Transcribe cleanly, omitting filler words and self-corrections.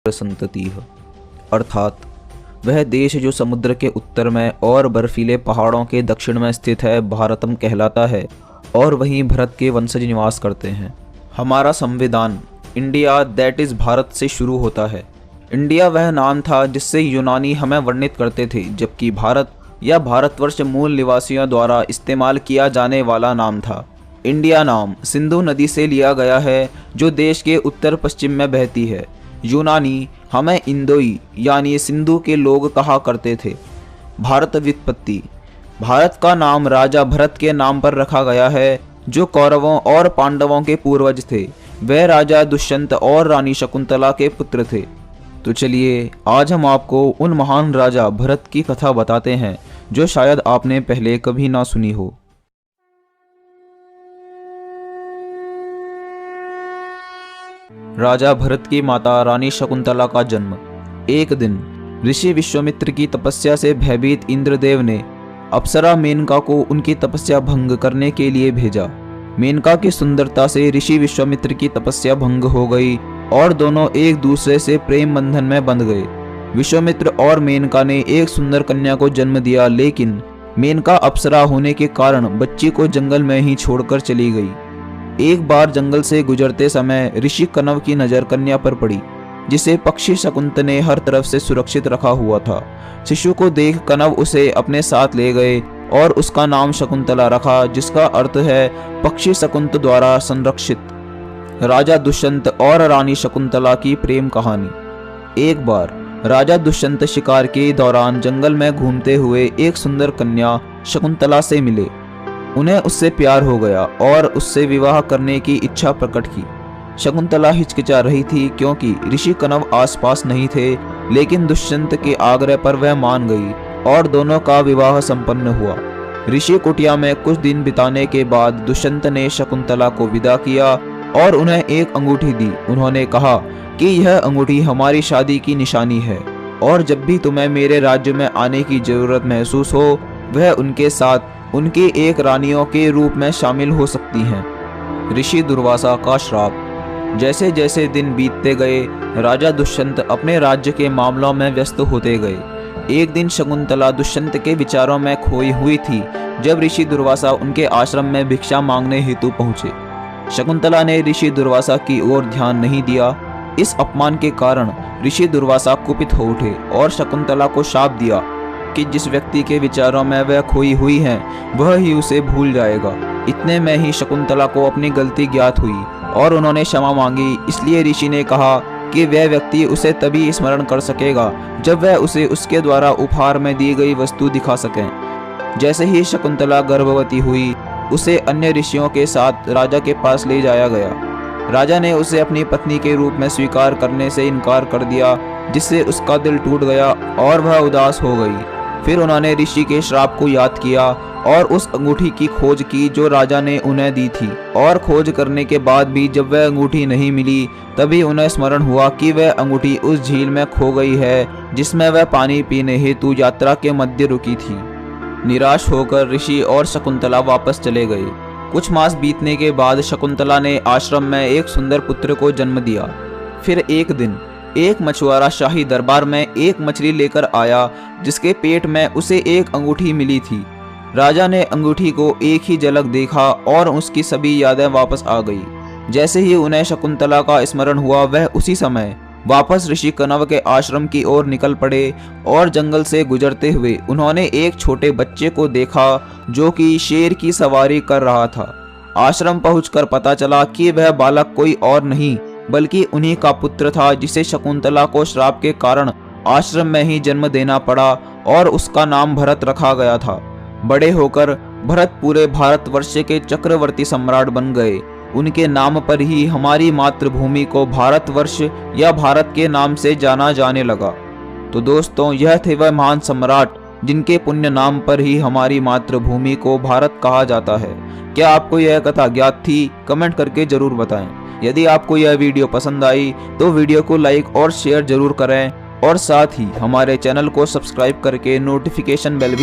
संततिः अर्थात वह देश जो समुद्र के उत्तर में और बर्फीले पहाड़ों के दक्षिण में स्थित है भारतम कहलाता है और वहीं भरत के वंशज निवास करते हैं। हमारा संविधान इंडिया दैट इज़ भारत से शुरू होता है। इंडिया वह नाम था जिससे यूनानी हमें वर्णित करते थे, जबकि भारत या भारतवर्ष मूल निवासियों द्वारा इस्तेमाल किया जाने वाला नाम था। इंडिया नाम सिंधु नदी से लिया गया है जो देश के उत्तर पश्चिम में बहती है। यूनानी हमें इंदोई यानी सिंधु के लोग कहा करते थे। भारत व्युत्पत्ति भारत का नाम राजा भरत के नाम पर रखा गया है जो कौरवों और पांडवों के पूर्वज थे। वह राजा दुष्यंत और रानी शकुंतला के पुत्र थे। तो चलिए आज हम आपको उन महान राजा भरत की कथा बताते हैं जो शायद आपने पहले कभी ना सुनी हो। राजा भरत की माता रानी शकुंतला का जन्म। एक दिन ऋषि विश्वामित्र की तपस्या से भयभीत इंद्रदेव ने अप्सरा मेनका को उनकी तपस्या भंग करने के लिए भेजा। मेनका की सुंदरता से ऋषि विश्वामित्र की तपस्या भंग हो गई और दोनों एक दूसरे से प्रेम बंधन में बंध गए। विश्वामित्र और मेनका ने एक सुंदर कन्या को जन्म दिया, लेकिन मेनका अप्सरा होने के कारण बच्ची को जंगल में ही छोड़कर चली गई। एक बार जंगल से गुजरते समय ऋषि कनव की नज़र कन्या पर पड़ी, जिसे पक्षी शकुंत ने हर तरफ से सुरक्षित रखा हुआ था। शिशु को देख कनव उसे अपने साथ ले गए और उसका नाम शकुंतला रखा, जिसका अर्थ है पक्षी शकुंत द्वारा संरक्षित। राजा दुष्यंत और रानी शकुंतला की प्रेम कहानी। एक बार राजा दुष्यंत शिकार के दौरान जंगल में घूमते हुए एक सुंदर कन्या शकुंतला से मिले। उन्हें उससे प्यार हो गया और उससे विवाह करने की इच्छा प्रकट की। शकुंतला हिचकिचा रही थी क्योंकि ऋषि कनव आसपास नहीं थे, लेकिन दुष्यंत के आग्रह पर वह मान गई और दोनों का विवाह संपन्न हुआ। ऋषि कुटिया में कुछ दिन बिताने के बाद दुष्यंत ने शकुंतला को विदा किया और उन्हें एक अंगूठी दी। उन्होंने कहा कि यह अंगूठी हमारी शादी की निशानी है और जब भी तुम्हें मेरे राज्य में आने की जरूरत महसूस हो, वह उनके साथ उनकी एक रानियों के रूप में शामिल हो सकती हैं। ऋषि दुर्वासा का श्राप। जैसे जैसे दिन बीतते गए राजा दुष्यंत अपने राज्य के मामलों में व्यस्त होते गए। एक दिन शकुंतला दुष्यंत के विचारों में खोई हुई थी जब ऋषि दुर्वासा उनके आश्रम में भिक्षा मांगने हेतु पहुंचे। शकुंतला ने ऋषि दुर्वासा की ओर ध्यान नहीं दिया। इस अपमान के कारण ऋषि दुर्वासा कुपित हो उठे और शकुंतला को शाप दिया कि जिस व्यक्ति के विचारों में वह खोई हुई है वह ही उसे भूल जाएगा। इतने में ही शकुंतला को अपनी गलती ज्ञात हुई और उन्होंने क्षमा मांगी। इसलिए ऋषि ने कहा कि वह व्यक्ति उसे तभी स्मरण कर सकेगा जब वह उसे उसके द्वारा उपहार में दी गई वस्तु दिखा सके। जैसे ही शकुंतला गर्भवती हुई, उसे अन्य ऋषियों के साथ राजा के पास ले जाया गया। राजा ने उसे अपनी पत्नी के रूप में स्वीकार करने से इनकार कर दिया, जिससे उसका दिल टूट गया और वह उदास हो गई। फिर उन्होंने ऋषि के श्राप को याद किया और उस अंगूठी की खोज की जो राजा ने उन्हें दी थी। और खोज करने के बाद भी जब वह अंगूठी नहीं मिली, तभी उन्हें स्मरण हुआ कि वह अंगूठी उस झील में खो गई है जिसमें वह पानी पीने हेतु यात्रा के मध्य रुकी थी। निराश होकर ऋषि और शकुंतला वापस चले गए। कुछ मास बीतने के बाद शकुंतला ने आश्रम में एक सुंदर पुत्र को जन्म दिया। फिर एक दिन एक मछुआरा शाही दरबार में एक मछली लेकर आया जिसके पेट में उसे एक अंगूठी मिली थी। राजा ने अंगूठी को एक ही झलक देखा और उसकी सभी यादें वापस आ गई। जैसे ही उन्हें शकुंतला का स्मरण हुआ, वह उसी समय वापस ऋषि कनव के आश्रम की ओर निकल पड़े और जंगल से गुजरते हुए उन्होंने एक छोटे बच्चे को देखा जो कि शेर की सवारी कर रहा था। आश्रम पहुंचकर पता चला कि वह बालक कोई और नहीं बल्कि उन्हीं का पुत्र था जिसे शकुंतला को श्राप के कारण आश्रम में ही जन्म देना पड़ा और उसका नाम भरत रखा गया था। बड़े होकर भरत पूरे भारतवर्ष के चक्रवर्ती सम्राट बन गए। उनके नाम पर ही हमारी मातृभूमि को भारतवर्ष या भारत के नाम से जाना जाने लगा। तो दोस्तों, यह थे वह महान सम्राट जिनके पुण्य नाम पर ही हमारी मातृभूमि को भारत कहा जाता है। क्या आपको यह कथा ज्ञात थी? कमेंट करके जरूर बताएं। यदि आपको यह वीडियो पसंद आई तो वीडियो को लाइक और शेयर जरूर करें और साथ ही हमारे चैनल को सब्सक्राइब करके नोटिफिकेशन बेल भी